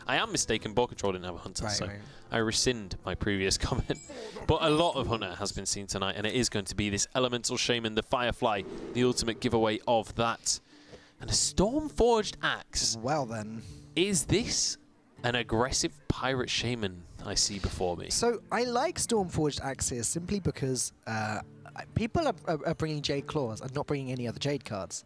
I am mistaken, Ball Control didn't have a Hunter, so right. I rescind my previous comment. But a lot of Hunter has been seen tonight, and it is going to be this Elemental Shaman, the Firefly, the ultimate giveaway of that. And a Stormforged Axe. Well then. Is this an aggressive Pirate Shaman I see before me? So I like Stormforged Axes simply because people are bringing Jade Claws and not bringing any other Jade cards.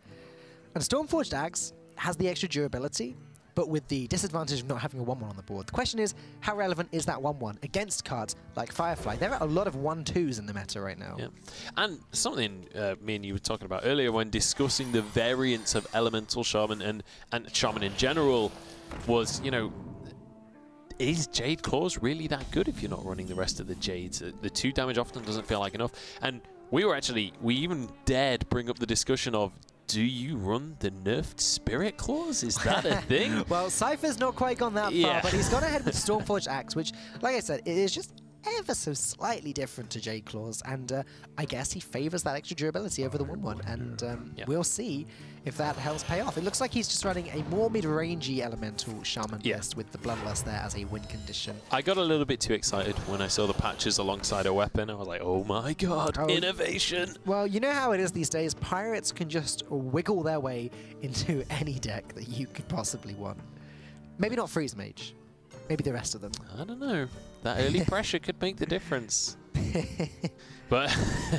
And Stormforged Axe has the extra durability, but with the disadvantage of not having a 1-1 on the board. The question is, how relevant is that 1-1 against cards like Firefly? There are a lot of 1-2s in the meta right now. Yeah. And something me and you were talking about earlier when discussing the variants of Elemental Shaman and Shaman in general was, you know, is Jade Claws really that good if you're not running the rest of the Jades? The 2 damage often doesn't feel like enough. And we even dared bring up the discussion of, do you run the nerfed Spirit Claws? Is that a thing? Well, Cipher's not quite gone that far, but he's gone ahead with Stormforged Axe, which, like I said, it is just ever so slightly different to Jade Claws, and I guess he favors that extra durability over the 1-1, and we'll see if that helps pay off. It looks like he's just running a more mid-rangey Elemental Shaman list with the Bloodlust there as a win condition. I got a little bit too excited when I saw the patches alongside a weapon. I was like, oh my god, innovation! Well, you know how it is these days. Pirates can just wiggle their way into any deck that you could possibly want. Maybe not Freeze Mage. Maybe the rest of them. I don't know. That early pressure could make the difference. But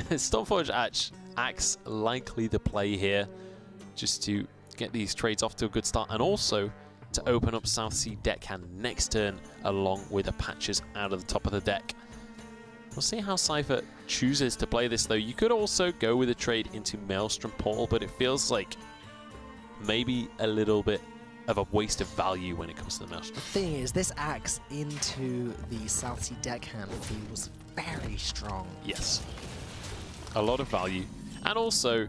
Stormforged Axe likely the play here, just to get these trades off to a good start, and also to open up Southsea Deckhand next turn, along with the patches out of the top of the deck. We'll see how Cipher chooses to play this, though. You could also go with a trade into Maelstrom Portal, but it feels like maybe a little bit of a waste of value when it comes to the Maelstrom. The thing is, this Axe into the Southsea Deckhand feels very strong. Yes. A lot of value. And also,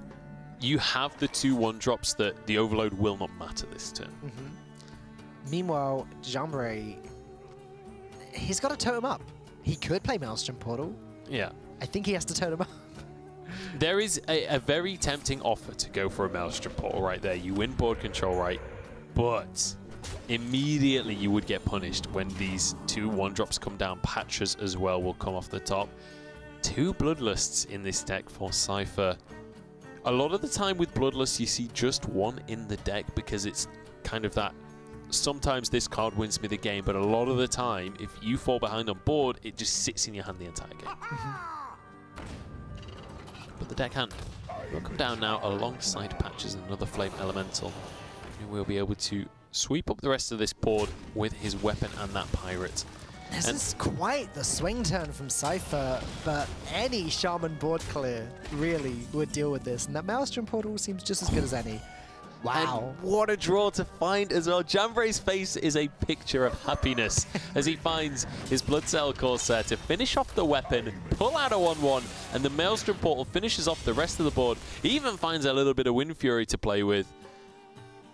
you have the 2 1-drops that the Overload will not matter this turn. Meanwhile, Jambre, he's got to totem up. He could play Maelstrom Portal. Yeah. I think he has to totem up. There is a very tempting offer to go for a Maelstrom Portal right there. You win board control, right? But immediately you would get punished when these 2 1-drops come down. Patches as well will come off the top. 2 Bloodlusts in this deck for Cipher. A lot of the time with Bloodlust you see just 1 in the deck because it's kind of that, sometimes this card wins me the game, but a lot of the time if you fall behind on board, it just sits in your hand the entire game. But the Deckhand will come down now alongside Patches and another Flame Elemental. We'll be able to sweep up the rest of this board with his weapon and that pirate. This is quite the swing turn from Cipher, but any Shaman board clear really would deal with this. And that Maelstrom Portal seems just as good as any. Wow. And what a draw to find as well. Jambre's face is a picture of happiness as he finds his Blood Cell Corsair to finish off the weapon, pull out a 1-1, and the Maelstrom Portal finishes off the rest of the board. He even finds a little bit of Wind Fury to play with.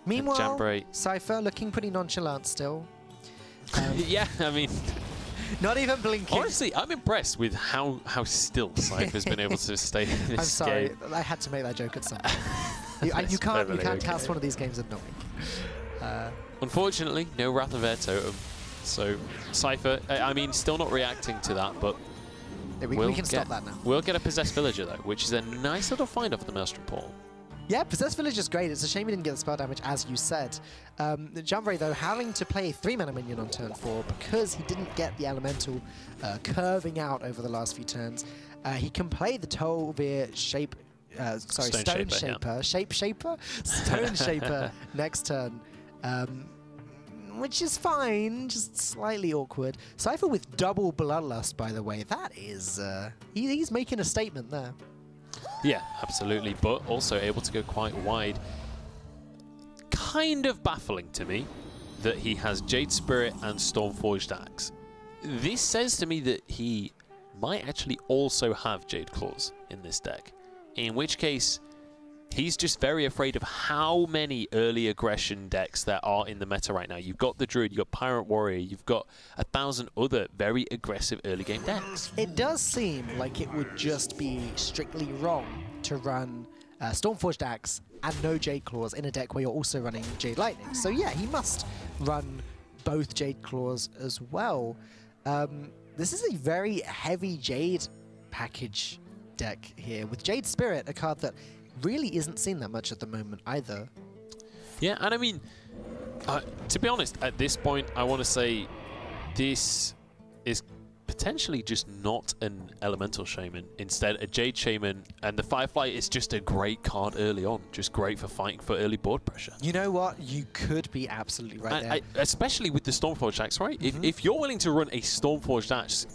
Meanwhile, Jambre, Cipher looking pretty nonchalant still. yeah, I mean, not even blinking. Honestly, I'm impressed with how still Cipher's been able to stay in this I'm sorry, game. I had to make that joke at some point. you can't cast one of these games and not me. Unfortunately, no Wrath of Air Totem. So Cipher, I mean, still not reacting to that, but we can stop that now. We'll get a Possessed Villager though, which is a nice little find off the Maelstrom Portal. Yeah, Possessed Village is great. It's a shame he didn't get the spell damage, as you said. Jambre, though, having to play a 3-mana minion on turn 4 because he didn't get the Elemental curving out over the last few turns. He can play the Tolvir Stone Shaper next turn, which is fine, just slightly awkward. Cipher with double Bloodlust, by the way. That is, he's making a statement there. Yeah, absolutely, but also able to go quite wide. Kind of baffling to me that he has Jade Spirit and Stormforged Axe. This says to me that he might actually also have Jade Claws in this deck, in which case he's just very afraid of how many early aggression decks there are in the meta right now. You've got the Druid, you've got Pirate Warrior, you've got 1,000 other very aggressive early game decks. It does seem like it would just be strictly wrong to run Stormforged Axe and no Jade Claws in a deck where you're also running Jade Lightning. So yeah, he must run both Jade Claws as well. This is a very heavy Jade package deck here, with Jade Spirit, a card that really isn't seen that much at the moment either. Yeah, and I mean, to be honest, at this point, I want to say this is potentially just not an Elemental Shaman, instead a Jade Shaman, and the Firefly is just a great card early on, just great for fighting for early board pressure. You know what? You could be absolutely right there. Especially with the Stormforged Axe, right? If you're willing to run a Stormforged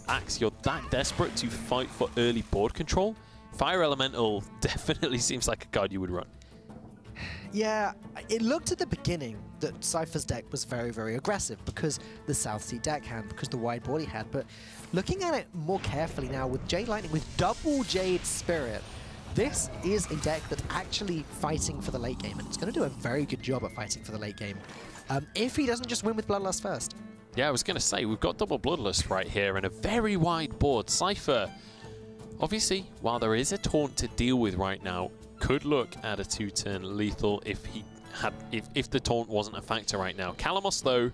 Axe, you're that desperate to fight for early board control, Fire Elemental definitely seems like a card you would run. Yeah, it looked at the beginning that Cipher's deck was very, very aggressive because the South Sea deckhand, because the wide board he had. But looking at it more carefully now with Jade Lightning, with double Jade Spirit, this is a deck that's actually fighting for the late game, and it's going to do a very good job at fighting for the late game. If he doesn't just win with Bloodlust first. Yeah, I was going to say, we've got double Bloodlust right here and a very wide board. Cipher, obviously, while there is a taunt to deal with right now, could look at a 2-turn lethal if the taunt wasn't a factor right now. Calamos, though,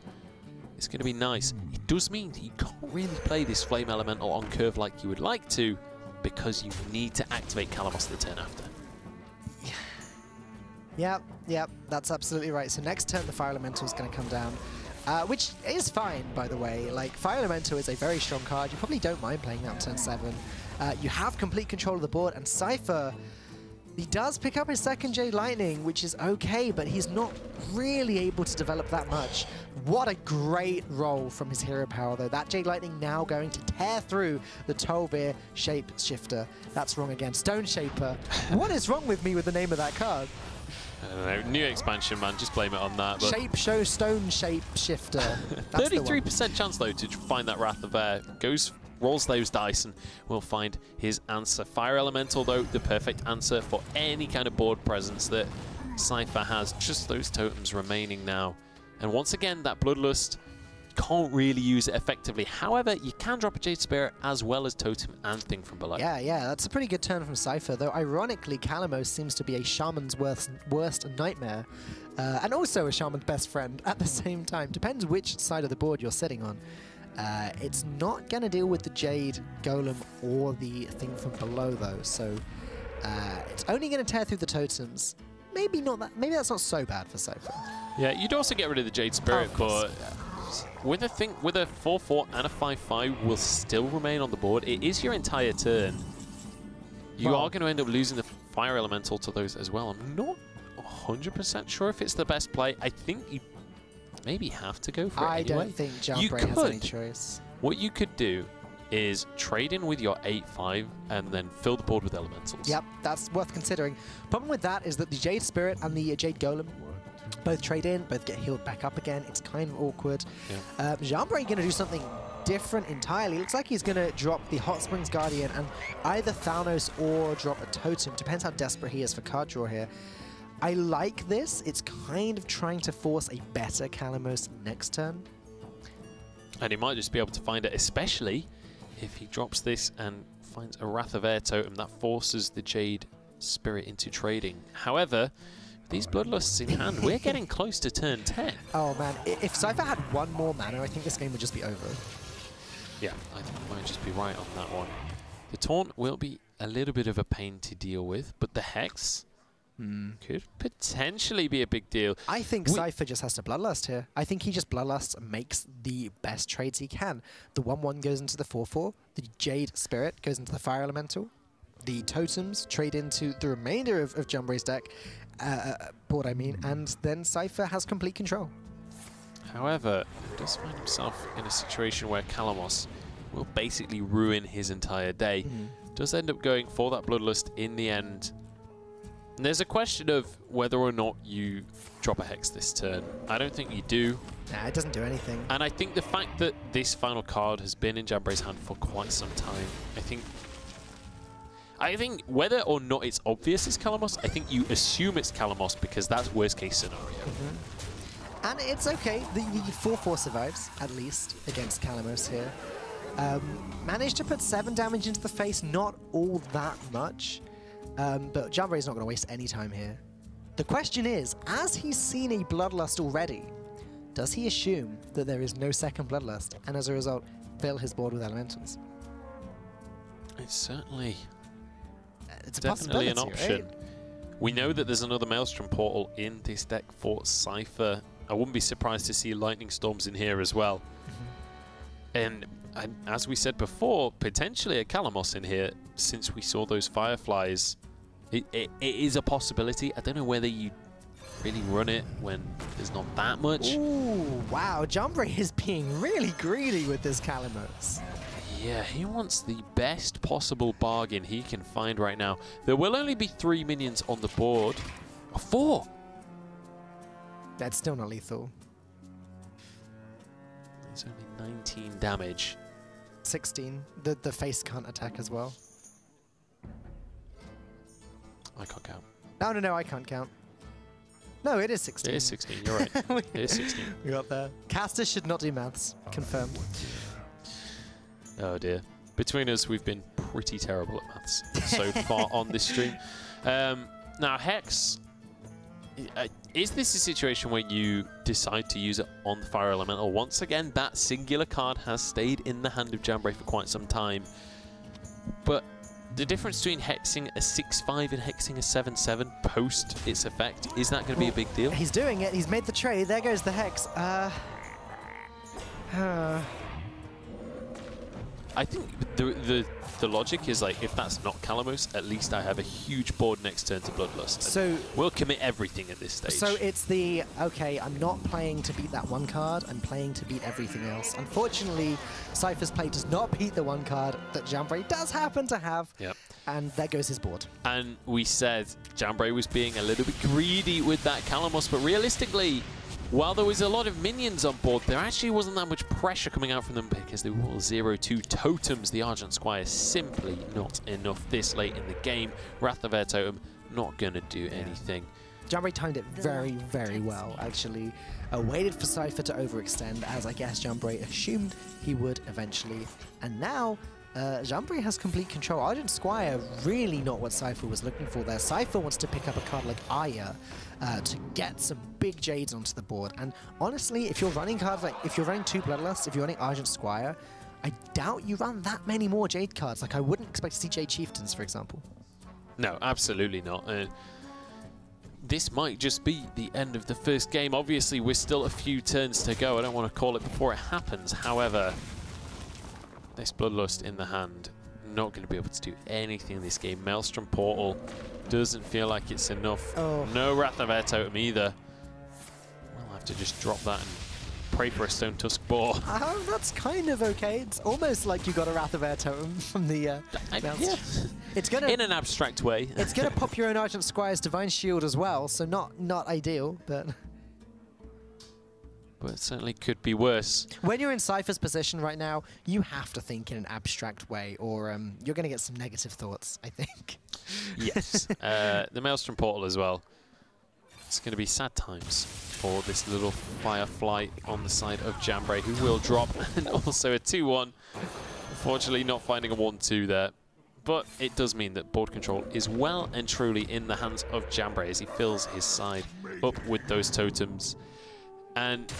is going to be nice. It does mean that you can't really play this Flame Elemental on curve like you would like to, because you need to activate Calamos the turn after. Yep, that's absolutely right. So next turn the Fire Elemental is going to come down, which is fine, by the way. Like, Fire Elemental is a very strong card. You probably don't mind playing that on turn 7. You have complete control of the board, and Cipher, he does pick up his second Jade Lightning, which is okay, but he's not really able to develop that much. What a great roll from his hero power, though. That Jade Lightning now going to tear through the Tolvir Shapeshifter. That's wrong again. Stone Shaper. What is wrong with me with the name of that card? I don't know. New expansion, man. Just blame it on that. But Shape Show Stone Shapeshifter. 33% chance, though, to find that Wrath of Air. Rolls those dice and will find his answer. Fire Elemental, though, the perfect answer for any kind of board presence that Cipher has. Just those totems remaining now. And once again, that Bloodlust, can't really use it effectively. However, you can drop a Jade Spirit as well as Totem and Thing from Below. Yeah, that's a pretty good turn from Cipher, though ironically, Calamos seems to be a Shaman's worst nightmare. And also a Shaman's best friend at the same time. Depends which side of the board you're sitting on. It's not going to deal with the Jade Golem or the Thing from Below, though, so it's only going to tear through the totems. Maybe that's not so bad for Cipher. Yeah, you'd also get rid of the Jade Spirit, but with a 4/4 and a 5/5 will still remain on the board. It is your entire turn. You are going to end up losing the Fire Elemental to those as well. I'm not 100% sure if it's the best play. I think you maybe have to go for it anyway. I don't think Jambre has any choice. What you could do is trade in with your 8/5 and then fill the board with elementals. Yep, that's worth considering. Problem with that is that the Jade Spirit and the Jade Golem both trade in, both get healed back up again. It's kind of awkward. Yeah. Jambre going to do something different entirely. Looks like he's going to drop the Hot Springs Guardian and either Thanos or drop a Totem. Depends how desperate he is for card draw here. I like this. It's kind of trying to force a better Calamos next turn. And he might just be able to find it, especially if he drops this and finds a Wrath of Air totem that forces the Jade Spirit into trading. However, with these Bloodlusts in hand, we're getting close to turn 10. Oh man, if Cipher had one more mana, I think this game would just be over. Yeah, I think you might just be right on that one. The Taunt will be a little bit of a pain to deal with, but the Hex could potentially be a big deal. I think Cipher just has to Bloodlust here. I think he just Bloodlusts and makes the best trades he can. The 1/1 goes into the 4/4. The Jade Spirit goes into the Fire Elemental. The Totems trade into the remainder of Jambre's deck, board I mean, and then Cipher has complete control. However, he does find himself in a situation where Calamos will basically ruin his entire day. Does end up going for that Bloodlust in the end. And there's a question of whether or not you drop a Hex this turn. I don't think you do. Nah, it doesn't do anything. And I think the fact that this final card has been in Jambre's hand for quite some time, I think whether or not it's obvious it's Calamos, I think you assume it's Calamos because that's worst case scenario. And it's okay. The 4/4 survives, at least, against Calamos here. Managed to put 7 damage into the face, not all that much. But Jambre is not going to waste any time here. The question is, as he's seen a Bloodlust already, does he assume that there is no second Bloodlust, and as a result, fill his board with elementals? It's certainly It's a definitely an option. Right? We know that there's another Maelstrom portal in this deck for Cipher. I wouldn't be surprised to see Lightning Storms in here as well. And as we said before, potentially a Calamos in here, since we saw those Fireflies. It is a possibility. I don't know whether you really run it when there's not that much. Ooh, wow. Jambre is being really greedy with this Calamos. Yeah, he wants the best possible bargain he can find right now. There will only be 3 minions on the board. 4! That's still not lethal. It's only 19 damage. 16. The face can't attack as well. I can't count. No, I can't count. No, it is 16. It is 16, you're right. It is 16. We got there. Caster should not do maths. Confirmed. Oh dear. Between us, we've been pretty terrible at maths so far on this stream. Now, Hex, is this a situation where you decide to use it on the Fire Elemental? Once again, that singular card has stayed in the hand of Jambre for quite some time. But the difference between hexing a 6/5 and hexing a 7/7 post its effect, is that going to be a big deal? He's doing it. He's made the trade. There goes the Hex. I think the logic is like, if that's not Calamos, at least I have a huge board next turn to Bloodlust. So we'll commit everything at this stage. So it's the, okay, I'm not playing to beat that one card, I'm playing to beat everything else. Unfortunately, Cipher's play does not beat the one card that Jambre does happen to have, and there goes his board. And we said Jambre was being a little bit greedy with that Calamos, but realistically, while there was a lot of minions on board, there actually wasn't that much pressure coming out from them because they were all 0-2 totems. The Argent Squire simply not enough this late in the game. Wrath of Air Totem not going to do anything. Jambre timed it very, very well, actually. Waited for Cipher to overextend, as I guess Jambre assumed he would eventually. And now, Jambre has complete control. Argent Squire, really not what Cipher was looking for there. Cipher wants to pick up a card like Aya to get some big Jades onto the board. And honestly, if you're running cards like, if you're running 2 Bloodlusts, if you're running Argent Squire, I doubt you run that many more Jade cards. Like, I wouldn't expect to see Jade Chieftains, for example. No, absolutely not. This might just be the end of the first game. Obviously, we're still a few turns to go. I don't want to call it before it happens. However, this Bloodlust in the hand, not going to be able to do anything in this game. Maelstrom Portal doesn't feel like it's enough. No Wrath of Air Totem either. We'll have to just drop that and pray for a Stone Tusk Boar. That's kind of okay. It's almost like you got a Wrath of Air Totem from the yeah. It's gonna, in an abstract way. It's going to pop your own Argent Squire's Divine Shield as well, so not ideal, but it certainly could be worse. When you're in Cipher's position right now, you have to think in an abstract way, or you're going to get some negative thoughts, I think. Yes. The Maelstrom Portal as well. It's going to be sad times for this little Firefly on the side of Jambre, who will drop, and also a 2-1. Unfortunately, not finding a 1-2 there. But it does mean that board control is well and truly in the hands of Jambre as he fills his side up with those totems. And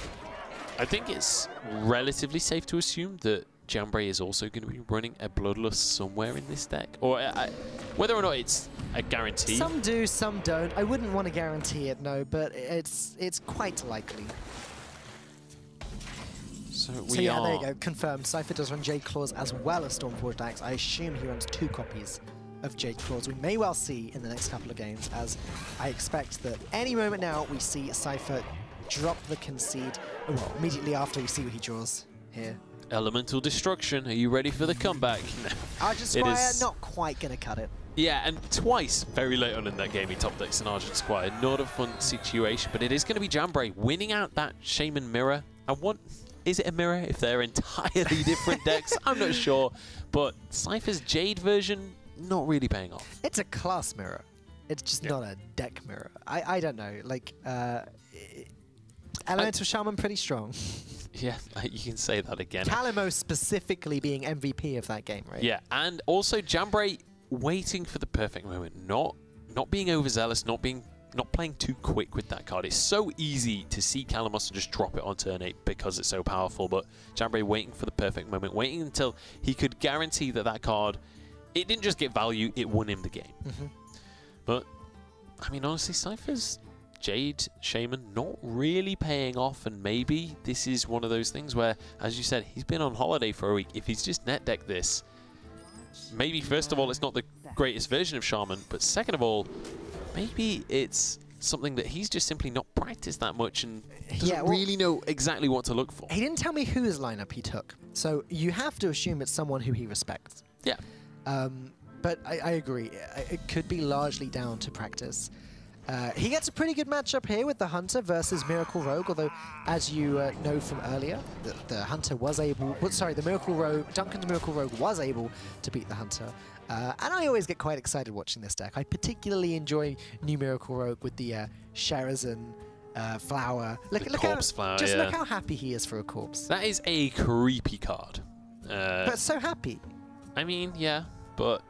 I think it's relatively safe to assume that Jambre is also going to be running a Bloodlust somewhere in this deck. Or whether or not it's a guarantee. Some do, some don't. I wouldn't want to guarantee it, no, but it's quite likely. So yeah, there you go, confirmed. Cipher does run Jade Claws as well as Stormforged Axe. I assume he runs 2 copies of Jade Claws. We may well see in the next couple of games, as I expect that any moment now we see Cipher drop the concede, well, immediately after we see what he draws here. Elemental Destruction, are you ready for the comeback? Argent Squire, not quite going to cut it. Yeah, and twice, very late on in that game, he top decks an Argent Squire. Not a fun situation, but it is going to be Jambre winning out that Shaman Mirror. Is it a mirror if they're entirely different decks? I'm not sure, but Cipher's Jade version, not really paying off. It's a class mirror. It's just not a deck mirror. I don't know, like, Elemental Shaman pretty strong. Yeah, you can say that again. Calamos specifically being MVP of that game, right? Yeah, and also Jambre waiting for the perfect moment, not being overzealous, not being not playing too quick with that card. It's so easy to see Calamus just drop it on turn 8 because it's so powerful, but Jambre waiting for the perfect moment, waiting until he could guarantee that that card, it didn't just get value, it won him the game. But, I mean, honestly, Cipher's Jade Shaman not really paying off, and maybe this is one of those things where, as you said, he's been on holiday for a week. If he's just net decked this, maybe first of all it's not the greatest version of Shaman, but second of all, maybe it's something that he's just simply not practiced that much and doesn't really know exactly what to look for. He didn't tell me whose lineup he took, so you have to assume it's someone who he respects. Yeah. But I agree, it could be largely down to practice. He gets a pretty good matchup here with the Hunter versus Miracle Rogue, although, as you know from earlier, the Hunter was able... sorry, the Miracle Rogue, Duncan's Miracle Rogue was able to beat the Hunter. And I always get quite excited watching this deck. I particularly enjoy new Miracle Rogue with the Sherazin flower. Look how happy he is for a corpse. That is a creepy card. But so happy. I mean, yeah, but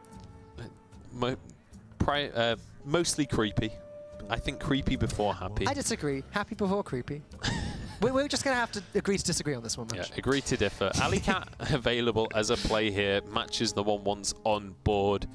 mostly creepy. I think creepy before happy. I disagree. Happy before creepy. We're just going to have to agree to disagree on this one, Mitch. Yeah, agree to differ. Alley Cat available as a play here. Matches the 1/1s on board.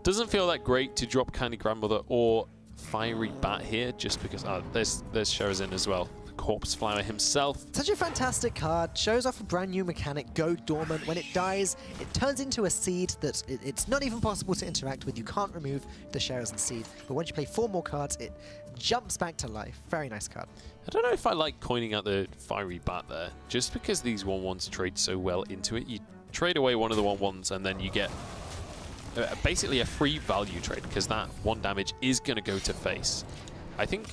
Doesn't feel that great to drop Kindly Grandmother or Fiery Bat here, just because... Oh, there's Sherazin as well. The Corpse Flower himself. Such a fantastic card. Shows off a brand new mechanic, Go Dormant. When it dies, it turns into a seed that it's not even possible to interact with. You can't remove the Sherazin seed. But once you play 4 more cards, it jumps back to life. Very nice card. I don't know if I like coining out the Fiery Bat there, just because these 1/1s trade so well into it. You trade away one of the 1/1s and then you get basically a free value trade, because that 1 damage is going to go to face. I think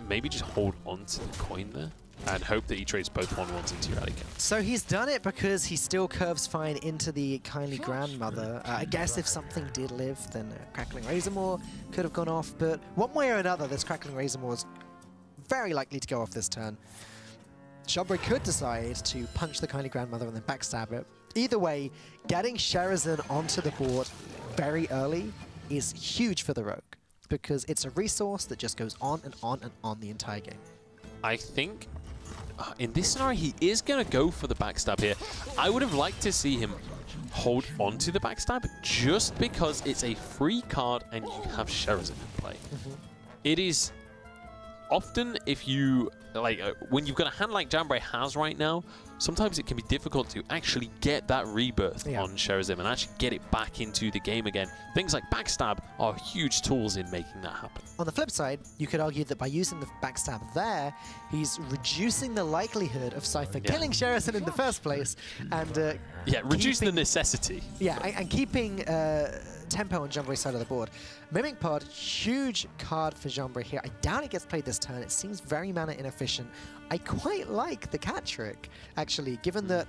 maybe just hold on to the coin there and hope that he trades both 1/1s into your Alley Cat. So he's done it because he still curves fine into the Kindly Grandmother. I guess if something did live, then Crackling Razormaw could have gone off, but one way or another, this Crackling Razormaw is very likely to go off this turn. Jambre could decide to punch the Kindly Grandmother and then backstab it. Either way, getting Sherazin onto the board very early is huge for the Rogue, because it's a resource that just goes on and on and on the entire game. I think in this scenario, he is going to go for the backstab here. I would have liked to see him hold on to the backstab just because it's a free card and you have Sherazin in play. It is often, if you when you've got a hand like Jambre has right now, sometimes it can be difficult to actually get that rebirth on Sherazin and actually get it back into the game again. Things like backstab are huge tools in making that happen. On the flip side, you could argue that by using the backstab there, he's reducing the likelihood of Cipher killing Sherazin in the first place, and reduce the necessity. Yeah, and keeping tempo on Jambre's side of the board. Mimic Pod, huge card for Jambre here. I doubt it gets played this turn. It seems very mana inefficient. I quite like the cat trick, actually, given that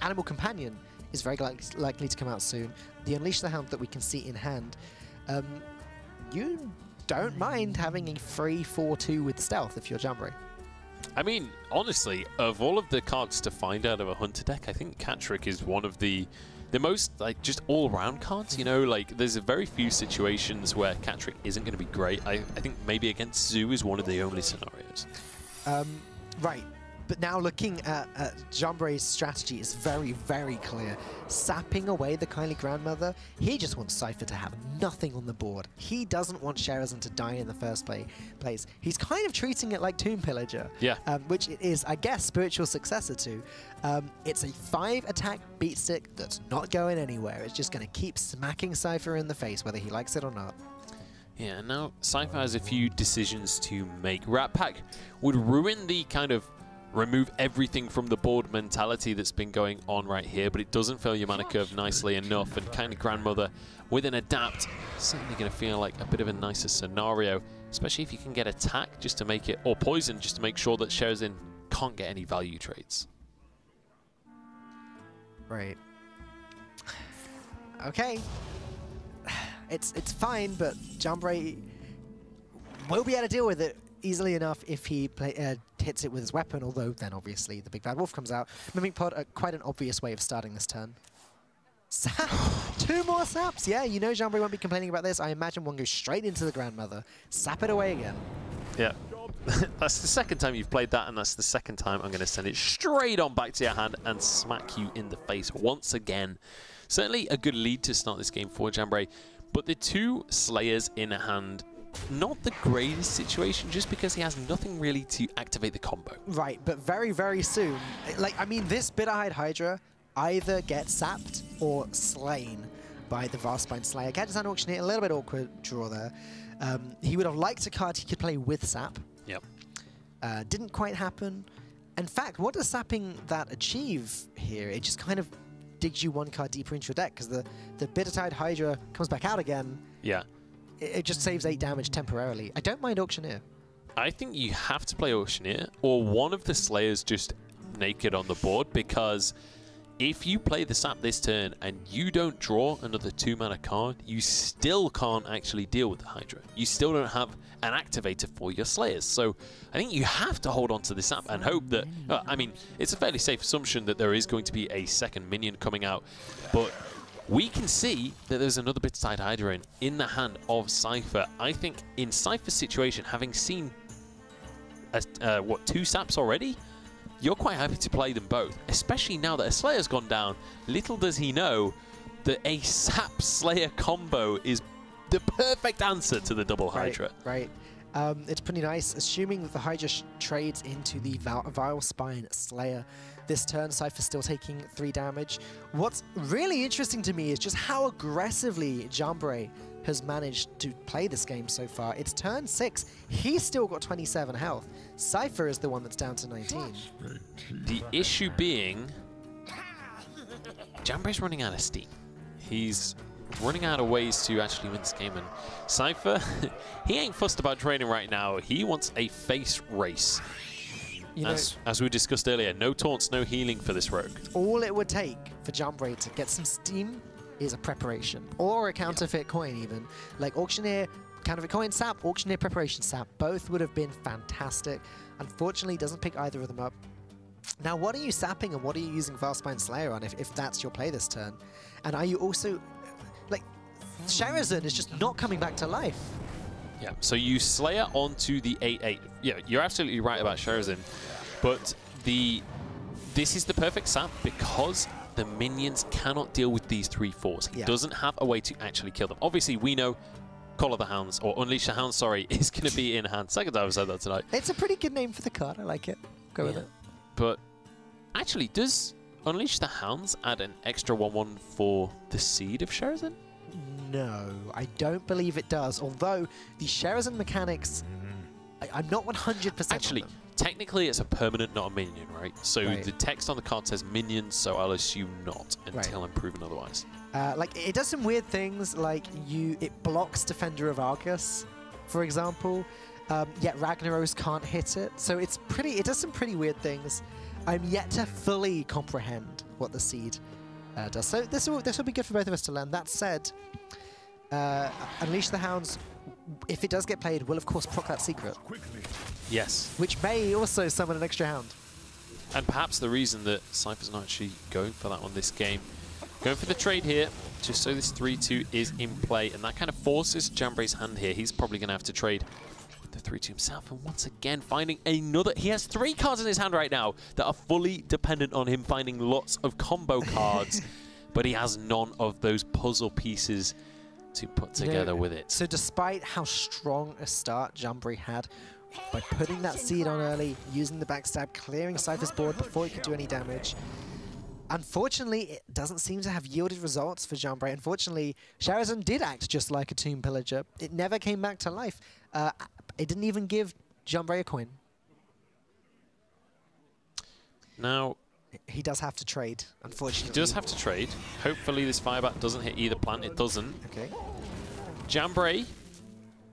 Animal Companion is very likely to come out soon. The Unleash the Hound that we can see in hand. You don't mind having a free 4/2 with Stealth if you're Jambre. I mean, honestly, of all of the cards to find out of a Hunter deck, I think cat trick is one of the most, just all-round cards, you know? Like, there's very few situations where cat trick isn't going to be great. I think maybe against Zoo is one of the only scenarios. Right. But now looking at Jambre's strategy is very, very clear. Sapping away the Kindly Grandmother, he just wants Cipher to have nothing on the board. He doesn't want Sherazin to die in the first place. He's kind of treating it like Tomb Pillager, which it is, I guess, spiritual successor to. It's a 5-attack beat stick that's not going anywhere. It's just going to keep smacking Cipher in the face, whether he likes it or not. Yeah, now Cipher has a few decisions to make. Rat Pack would ruin the kind of remove everything from the board mentality that's been going on right here, but it doesn't fill your mana curve nicely enough, and Kindly Grandmother with an adapt certainly going to feel like a bit of a nicer scenario, especially if you can get attack just to make it, or poison just to make sure that Sherazin can't get any value trades. Right. Okay. It's fine, but Jambre will be able to deal with it easily enough if he hits it with his weapon, although then obviously the Big Bad Wolf comes out. Mimic Pod, quite an obvious way of starting this turn. Sap! 2 more saps! Yeah, you know Jambre won't be complaining about this. I imagine one goes straight into the grandmother. Sap it away again. Yeah. That's the second time you've played that, and that's the second time I'm going to send it straight on back to your hand and smack you in the face once again. Certainly a good lead to start this game for Jambre, but the 2 Slayers in hand, not the greatest situation, just because he has nothing really to activate the combo. Right, but very, very soon, like, I mean, this Bitterhide Hydra either gets sapped or slain by the Vastbind Slayer. Gadgetzan Auctioneer, a little bit awkward draw there. He would have liked a card he could play with sap. Yep. Didn't quite happen. In fact, what does sapping that achieve here? It just kind of digs you 1 card deeper into your deck, because the Bittertide Hydra comes back out again. Yeah. It just saves 8 damage temporarily. I don't mind Auctioneer. I think you have to play Auctioneer, or one of the Slayers just naked on the board, because if you play the sap this turn and you don't draw another 2-mana card, you still can't actually deal with the Hydra. You still don't have an activator for your Slayers. So I think you have to hold on to the sap and hope that, I mean, it's a fairly safe assumption that there is going to be a second minion coming out, but we can see that there's another Bittertide Hydra in the hand of Cipher. I think in Cipher's situation, having seen, what, 2 saps already, you're quite happy to play them both, especially now that a Slayer's gone down. Little does he know that a Sap Slayer combo is the perfect answer to the double Hydra. Right. It's pretty nice. Assuming that the Hydra trades into the Vile Spine Slayer this turn, Cipher's still taking 3 damage. What's really interesting to me is just how aggressively Jambre has managed to play this game so far. It's turn 6. He's still got 27 health. Cipher is the one that's down to 19. The issue being, Jambre's running out of steam. He's running out of ways to actually win this game, and Cipher, he ain't fussed about training right now. He wants a face race. As we discussed earlier, no taunts, no healing for this rogue. All it would take for Jambre to get some steam is a preparation, or a counterfeit coin even. Like Auctioneer, counterfeit coin sap, Auctioneer preparation sap, both would have been fantastic. Unfortunately, doesn't pick either of them up. Now, what are you sapping and what are you using Vastbind Slayer on if that's your play this turn? And are you also, like, Sherazin is just not coming back to life. Yeah, so you Slayer onto the 8/8. Yeah, you're absolutely right about Sherazin, but this is the perfect sap because the minions cannot deal with these 3/4s. He doesn't have a way to actually kill them. Obviously, we know Call of the Hounds, or Unleash the Hounds, sorry, is going to be in hand. Second time I've said that tonight. It's a pretty good name for the card. I like it. Go with it. But actually, does Unleash the Hounds add an extra 1/1 for the Seed of Sherazin? No, I don't believe it does. Although the Sherazin mechanics, I'm not 100% actually, technically it's a permanent, not a minion, right? So the text on the card says minions, so I'll assume not until I'm proven otherwise. Like, it does some weird things, like it blocks Defender of Argus, for example, yet Ragnaros can't hit it. So it does some pretty weird things. I'm yet to fully comprehend what the Seed does. So this will be good for both of us to learn. That said, Unleash the Hounds, if it does get played, will of course proc that secret. Yes. Which may also summon an extra hound. And perhaps the reason that Cipher's not actually going for that one this game, going for the trade here, just so this 3/2 is in play, and that kind of forces Jambre's hand here. He's probably going to have to trade with the 3/2 himself, and once again finding another. He has 3 cards in his hand right now that are fully dependent on him finding lots of combo cards, but he has none of those puzzle pieces to put together with it. So despite how strong a start Jambre had, by putting that Seed on early, using the backstab, clearing Cipher's board before he could do any damage, unfortunately, it doesn't seem to have yielded results for Jambre. Unfortunately, Sherazin did act just like a Tomb Pillager. It never came back to life. It didn't even give Jambre a coin. Now, he does have to trade, unfortunately. He does have to trade. Hopefully this Firebat doesn't hit either plant. It doesn't. Okay. Jambre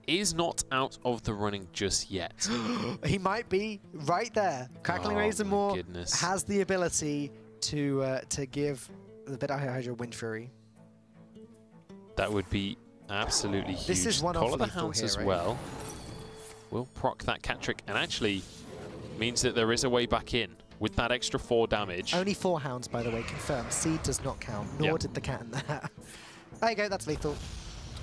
is not out of the running just yet. He might be right there. Crackling Razor Maw has the ability to give the Bitterhide Hydra Wind Fury. That would be absolutely huge. This is one Call of the lethal Hounds here, as right? well. Will proc that cat trick, and actually means that there is a way back in. with that extra 4 damage. Only 4 hounds, by the way, confirmed. Seed does not count, nor did the cat in the hat. There you go, that's lethal.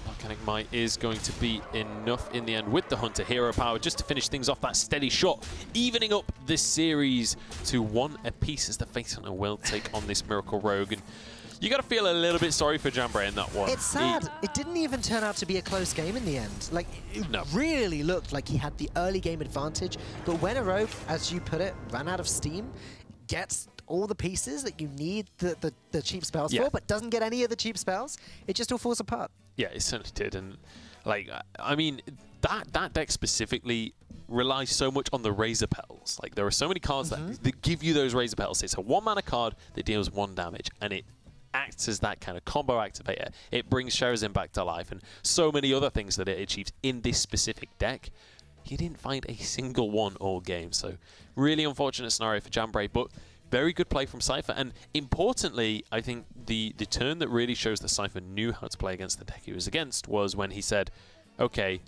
Volcanic Might is going to be enough in the end with the Hunter Hero Power just to finish things off. That steady shot, evening up this series to 1 apiece as the Face Hunter will take on this Miracle Rogue. And you got to feel a little bit sorry for Jambre in that one. It's sad. It didn't even turn out to be a close game in the end. Like, it really looked like he had the early game advantage. But when a Rogue, as you put it, ran out of steam, gets all the pieces that you need the cheap spells for, but doesn't get any of the cheap spells, it just all falls apart. Yeah, it certainly did. And, like, I mean, that deck specifically relies so much on the Razor Petals. Like, there are so many cards that give you those Razor Petals. It's a 1-mana card that deals 1 damage, and it acts as that kind of combo activator. It brings Sherazin back to life, and so many other things that it achieves in this specific deck. He didn't find a single one all game, so really unfortunate scenario for Jambre, but very good play from Cipher. And importantly, I think the turn that really shows that Cipher knew how to play against the deck he was against was when he said, okay,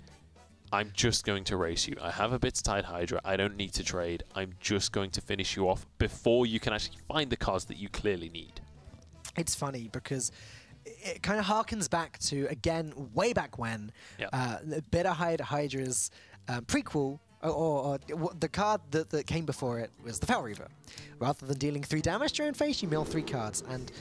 I'm just going to race you. I have a Bittertide Hydra. I don't need to trade. I'm just going to finish you off before you can actually find the cards that you clearly need. It's funny because it kind of harkens back to, again, way back when, Bittertide Hydra's prequel, or the card that came before it was the Fel Reaver. Rather than dealing 3 damage to your own face, you mill 3 cards. And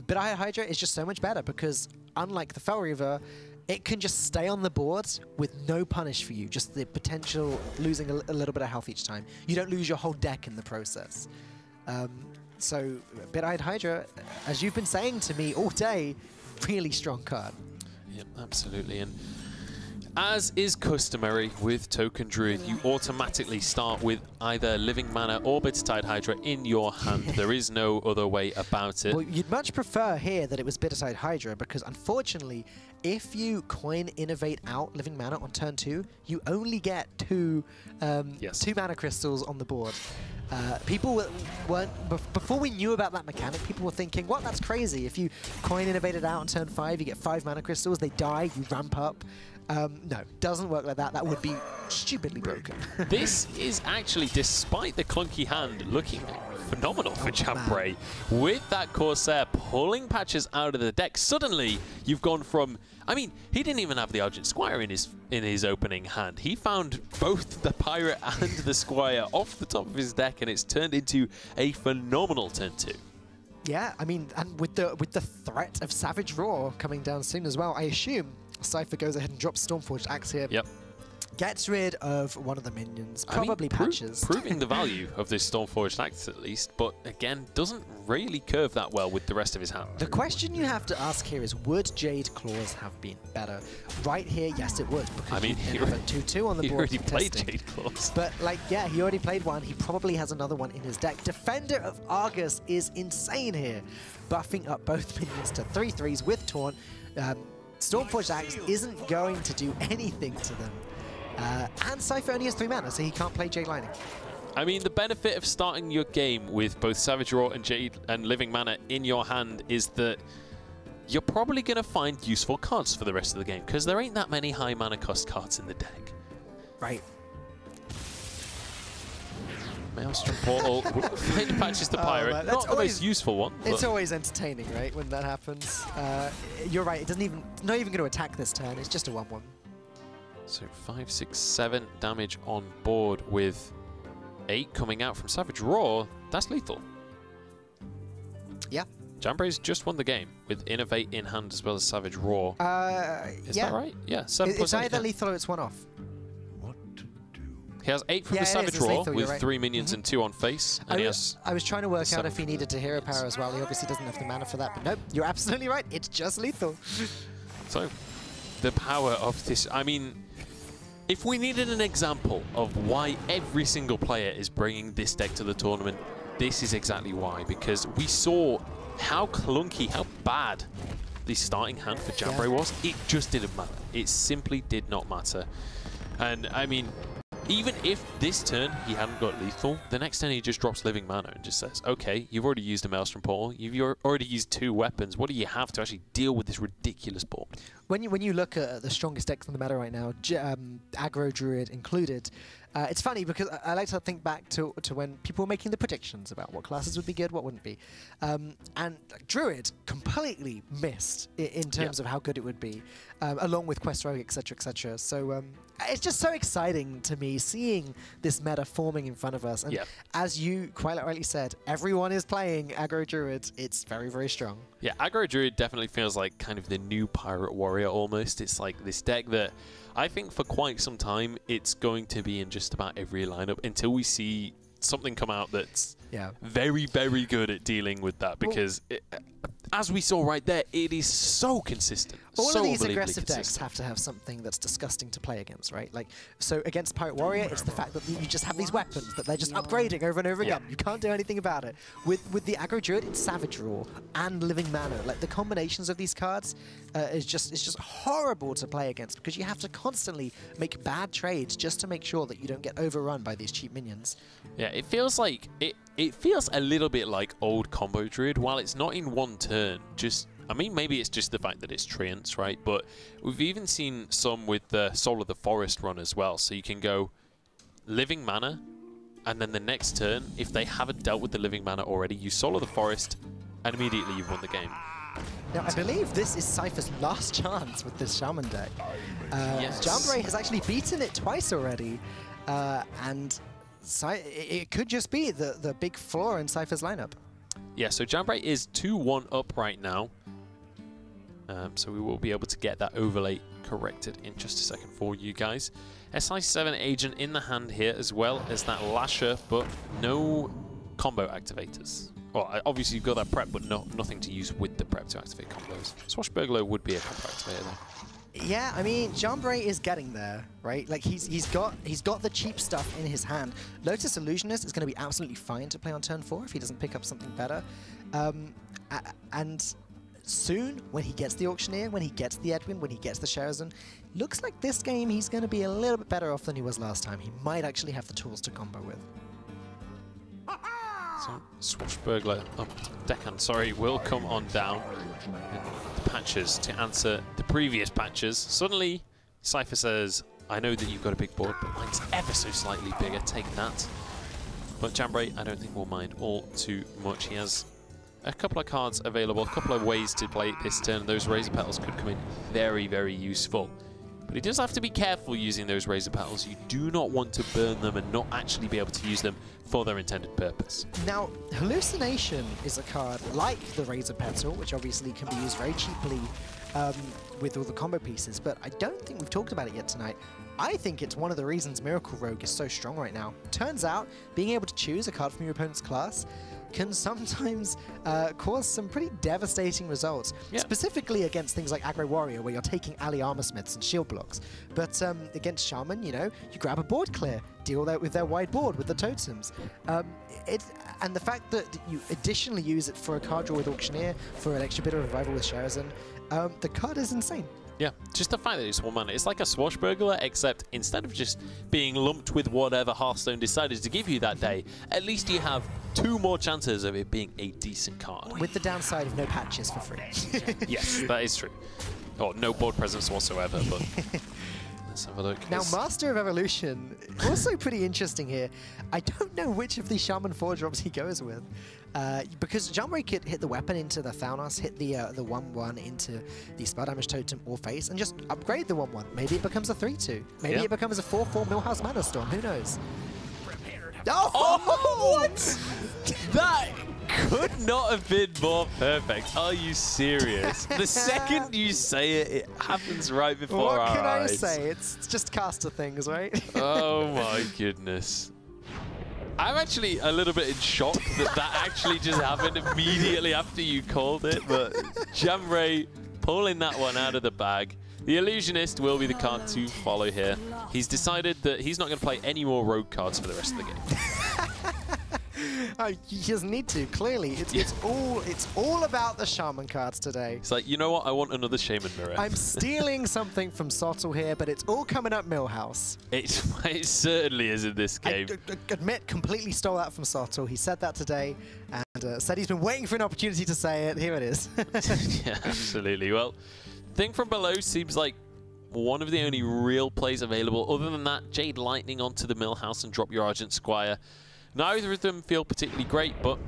Bittertide Hydra is just so much better because, unlike the Fel Reaver, it can just stay on the board with no punish for you, just the potential losing a little bit of health each time. You don't lose your whole deck in the process. So, Bittertide Hydra, as you've been saying to me all day, really strong card. Yep, absolutely. And as is customary with Token Druid, you automatically start with either Living Mana or Bittertide Hydra in your hand. There is no other way about it. Well, you'd much prefer here that it was Bittertide Hydra, because unfortunately, if you coin Innovate out Living Mana on turn 2, you only get 2 mana crystals on the board. People weren't, before we knew about that mechanic, people were thinking, what, that's crazy. If you coin Innovated out on turn 5, you get 5 mana crystals, they die, you ramp up. No, doesn't work like that. That would be stupidly broken. This is actually, despite the clunky hand, looking phenomenal for Jambre. With that Corsair pulling patches out of the deck, suddenly you've gone from, I mean, he didn't even have the Argent Squire in his opening hand. He found both the Pirate and the Squire off the top of his deck, and it's turned into a phenomenal turn 2. Yeah, I mean, and with the threat of Savage Roar coming down soon as well, I assume Cipher goes ahead and drops Stormforged Axe here. Yep. Gets rid of one of the minions, probably patches. Proving the value of this Stormforged Axe at least, but again, doesn't really curve that well with the rest of his hand. The question you have to ask here is, would Jade Claws have been better? Right here, yes it would, because I mean, he have a 2/2 on the board. He already played Jade Claws. But like, yeah, he already played one. He probably has another one in his deck. Defender of Argus is insane here, buffing up both minions to 3/3s with Taunt. Stormforged Axe isn't going to do anything to them. And Cipher only has 3 mana, so he can't play Jade Lightning. I mean, the benefit of starting your game with both Savage Roar and Jade and Living Mana in your hand is that you're probably going to find useful cards for the rest of the game, because there ain't that many high mana cost cards in the deck. Right. Maelstrom Portal, find patches the Pirate. Not the most useful one. It's always entertaining, right, when that happens. You're right, it doesn't even, not even going to attack this turn, it's just a 1/1. So 5, 6, 7 damage on board with 8 coming out from Savage Roar. That's lethal. Yeah. Jambre's just won the game with Innovate in hand as well as Savage Roar. Is that right? Yeah. 7 it's either lethal or it's 1 off. He has 8 from the Savage Roar with 3 minions and 2 on face. And I was trying to work out if he needed to hero power as well. He obviously doesn't have the mana for that, but nope, you're absolutely right. It's just lethal. So, the power of this, I mean, if we needed an example of why every single player is bringing this deck to the tournament, this is exactly why. Because we saw how clunky, how bad the starting hand for Jambre was. It just didn't matter. It simply did not matter. And, I mean, even if this turn he hadn't got lethal, the next turn he just drops Living Mana and just says, okay, you've already used a Maelstrom Portal, you've already used 2 weapons, what do you have to actually deal with this ridiculous board? when you look at the strongest decks in the meta right now, aggro druid included, it's funny because I like to think back to when people were making the predictions about what classes would be good, what wouldn't be, and like, druid completely missed in terms of how good it would be, along with quest rogue, etc., etc. So it's just so exciting to me seeing this meta forming in front of us. And as you quite rightly said, everyone is playing aggro druid. It's very, very strong. Yeah, aggro druid definitely feels like kind of the new pirate warrior almost. It's like this deck that I think for quite some time it's going to be in just about every lineup until we see something come out that's very, very good at dealing with that, because as we saw right there, it is so consistent. All of these aggressive decks have to have something that's disgusting to play against, right? Like, so against Pirate Warrior, it's the fact that you just have these weapons that they're just upgrading over and over again. You can't do anything about it. With the aggro druid, it's Savage Roar and Living Mana. Like, the combinations of these cards is just horrible to play against, because you have to constantly make bad trades just to make sure that you don't get overrun by these cheap minions. Yeah, it feels like it feels a little bit like old combo druid. While it's not in one turn, I mean, maybe it's just the fact that it's treants, right? But we've even seen some with the Soul of the Forest run as well. So you can go Living Mana, and then the next turn, if they haven't dealt with the Living Mana already, you Soul of the Forest, and immediately you've won the game. Now, I believe this is Cipher's last chance with this Shaman deck. Jambre has actually beaten it twice already, and it could just be the big flaw in Cipher's lineup. Yeah, so Jambre is 2-1 up right now. So we will be able to get that overlay corrected in just a second for you guys. SI7 agent in the hand here, as well as that Lasher, but no combo activators. Well, obviously you've got that prep, but nothing to use with the prep to activate combos. Swashbuckler would be a combo activator though. Yeah, I mean, Jambre is getting there, right? Like, he's got the cheap stuff in his hand. Lotus Illusionist is going to be absolutely fine to play on turn 4 if he doesn't pick up something better. And soon, when he gets the Auctioneer, when he gets the Edwin, when he gets the Sherazin, looks like this game he's going to be a little bit better off than he was last time. He might actually have the tools to combo with. So, Swashbuckler, Deckhand, sorry, will come on down. And the patches to answer the previous patches. Suddenly, Cipher says, I know that you've got a big board, but mine's ever so slightly bigger. Take that. But Jambre, I don't think will mind all too much. He has a couple of cards available, a couple of ways to play this turn. Those Razor Petals could come in very, very useful. But he does have to be careful using those Razor Petals. You do not want to burn them and not actually be able to use them for their intended purpose. Now, Hallucination is a card like the Razor Petal, which obviously can be used very cheaply with all the combo pieces, but I don't think we've talked about it yet tonight. I think it's one of the reasons Miracle Rogue is so strong right now. Turns out, being able to choose a card from your opponent's class can sometimes cause some pretty devastating results, specifically against things like Aggro Warrior, where you're taking ally armor smiths and shield blocks. But against Shaman, you know, you grab a board clear, deal that with their wide board with the totems. And the fact that you additionally use it for a card draw with Auctioneer, for an extra bit of revival with Sherazin, the card is insane. Yeah, just the fact that it's 1 mana. It's like a Swashbuckler, except instead of just being lumped with whatever Hearthstone decided to give you that day, at least you have 2 more chances of it being a decent card. With the downside of no patches for free. Yes, that is true. Or no board presence whatsoever, but let's have a look. Now, Master of Evolution, also pretty interesting here. I don't know which of these Shaman 4-drops he goes with. Because Jambre could hit the weapon into the Thalnos, hit the 1-1 into the Spell Damage Totem or Face, and just upgrade the 1-1. Maybe it becomes a 3-2. Maybe it becomes a 4-4 Millhouse Mana Storm. Who knows? Oh, what? That could not have been more perfect. Are you serious? The second you say it, it happens right before our eyes. What can I say? It's just caster things, right? Oh my goodness. I'm actually a little bit in shock that actually just happened immediately after you called it, but Jambre pulling that one out of the bag. The Illusionist will be the card to follow here. He's decided that he's not going to play any more rogue cards for the rest of the game. He doesn't need to, clearly. It's all about the Shaman cards today. It's like, you know what? I want another Shaman Mirror. I'm stealing something from Sottle here, but it's all coming up Millhouse. It certainly is in this game. I admit, completely stole that from Sottle. He said that today, and said he's been waiting for an opportunity to say it. Here it is. Yeah, absolutely. Well, Thing from below seems like one of the only real plays available. Other than that, Jade Lightning onto the Millhouse and drop your Argent Squire. Neither of them feel particularly great, but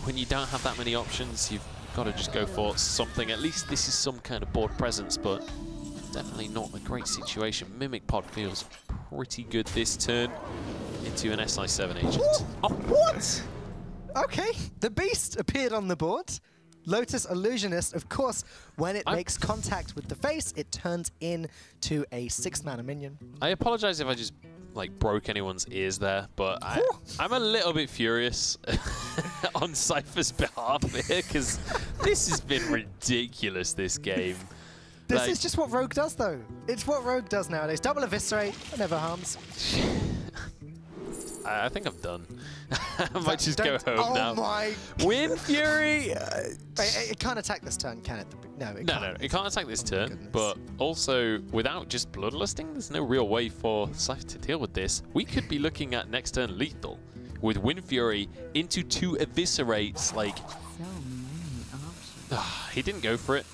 when you don't have that many options, you've got to just go for something. At least this is some kind of board presence, but definitely not a great situation. Mimic Pod feels pretty good this turn into an SI7 agent. Oh, what? Okay, the Beast appeared on the board. Lotus Illusionist, of course, when it makes contact with the face, it turns into a 6-mana minion. I apologize if I just broke anyone's ears there, but I'm a little bit furious on Cipher's behalf here, because this has been ridiculous, this game. This is just what Rogue does, though. It's what Rogue does nowadays. Double Eviscerate, never harms. I think I'm done. I might just go home now. Oh my! Wind Fury! It can't attack this turn, can it? No, it can't. No, it can't attack this turn, but also without just Bloodlusting, there's no real way for Cipher to deal with this. We could be looking at next turn lethal with Wind Fury into 2 Eviscerates. Like, he didn't go for it.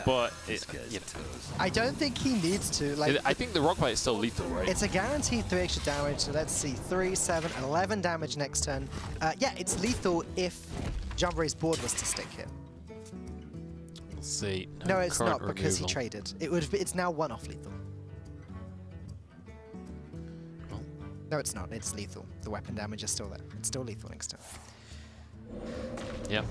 But I don't think he needs to. I think the Rock Bite is still lethal, right? It's a guaranteed 3 extra damage. So let's see, 3, 7, 11 damage next turn. Yeah, it's lethal if Jambre's board was to stick here. Let's see. No, it's not because he traded. It's now 1 off lethal. Oh. No, it's not. It's lethal. The weapon damage is still there. It's still lethal next turn. Yeah.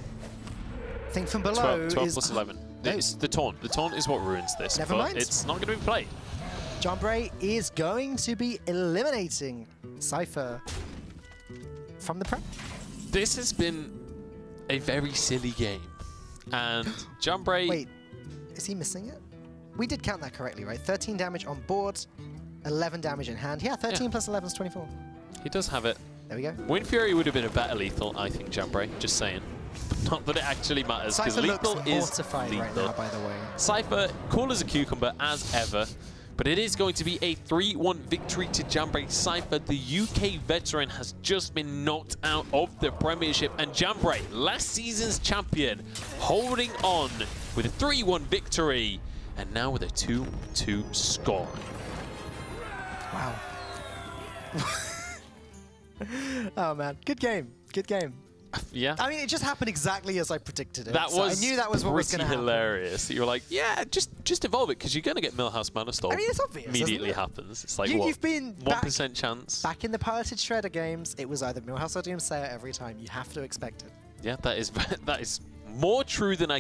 Thing from below 12 is plus 11. It's the taunt. The taunt is what ruins this. Never mind. It's not going to be played. Jambre is going to be eliminating Cipher from the Prem. This has been a very silly game. And Jambre... Wait, is he missing it? We did count that correctly, right? 13 damage on board, 11 damage in hand. Yeah, 13 plus 11 is 24. He does have it. There we go. Wind Fury would have been a better lethal, I think, Jambre. Just saying. Not that it actually matters, because lethal is lethal. Right now, by the way. Cipher, cool as a cucumber as ever, but it is going to be a 3-1 victory to Jambre. Cipher, the UK veteran, has just been knocked out of the Premiership, and Jambre, last season's champion, holding on with a 3-1 victory, and now with a 2-2 score. Wow. Oh man, good game, good game. Yeah. I mean, it just happened exactly as I predicted it. That was I knew that was what was going to happen. hilarious. You were like, yeah, just evolve it, because you're going to get Millhouse Mana Storm. I mean, it's obvious. Immediately isn't it? happens. It's like, you've been 1% chance. Back in the piloted Shredder games, it was either Millhouse or Doomsayer every time. You have to expect it. Yeah, that is more true than I